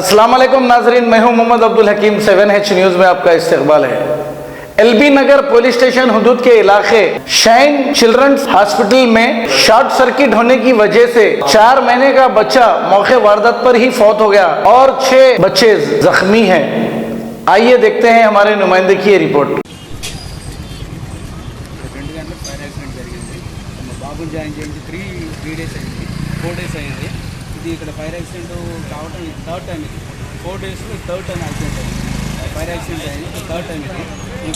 अस्सलाम वालेकुम नाजरीन, मैं हूं मोहम्मद अब्दुल हकीम। 7H न्यूज में आपका इस्तकबाल है। एलबी नगर पुलिस स्टेशन हुदूद के इलाके शाइन चिल्ड्रंस हॉस्पिटल में शॉर्ट सर्किट होने की वजह से 4 महीने का बच्चा मौके वारदात पर ही फौत हो गया और 6 बच्चे जख्मी हैं। आइए देखते हैं हमारे नुमाइंदे की रिपोर्ट। ఇది ఇక్కడ ఫైర్ యాక్సిడెంట్ కావటం ఇది థర్డ్ టైం. ఇది 4 డేస్లో థర్డ్ టైం యాక్సిడెంట్ అయింది. ఫైర్ యాక్సిడెంట్ అయింది థర్డ్ టైం. ఇది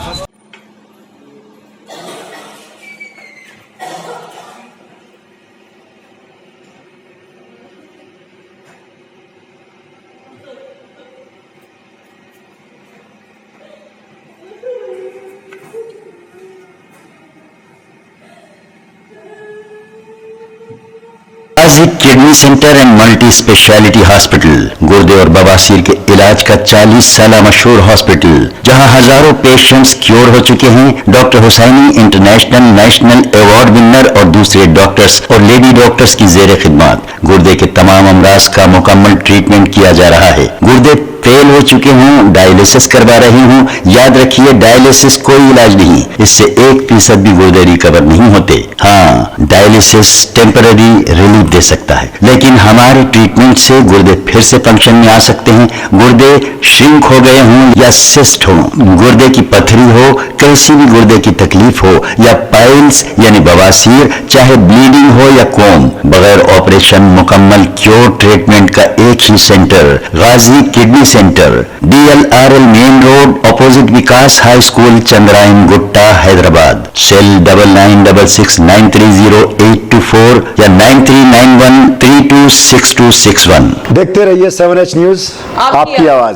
first kidney centre and multi speciality hospital गुर्दे और बवासीर के इलाज का 40 साल मशहूर हॉस्पिटल, जहां हजारों पेशेंट्स क्योर हो चुके हैं। Doctor Husaini international national award winner और दूसरे डॉक्टर्स और लेडी डॉक्टर्स की जेर खिदमत गुर्दे के तमाम अमराज का मुकम्मल ट्रीटमेंट किया जा रहा है। गुर्दे फेल हो चुके हूँ, डायलिसिस करवा रही हूँ, याद रखिए डायलिसिस कोई इलाज नहीं, इससे 1% भी गुर्दे रिकवर नहीं होते। हाँ, डायलिसिस टेम्पररी रिलीफ दे सकता है, लेकिन हमारे ट्रीटमेंट से गुर्दे फिर से फंक्शन में आ सकते हैं। गुर्दे श्रिंक हो गए हों या सिस्ट हो, गुर्दे की पथरी हो, कैसी भी गुर्दे की तकलीफ हो या पाइल्स यानी बवासीर, चाहे ब्लीडिंग हो या कोम, बगैर ऑपरेशन मुकम्मल क्योर ट्रीटमेंट का एक ही centre Ghazi kidney centre, DLRL main road opposite Vikas high school, Chandrayangutta, Hyderabad. Cell 9966930824 या 9391326261। देखते रहिए 7H न्यूज, आपकी आवाज।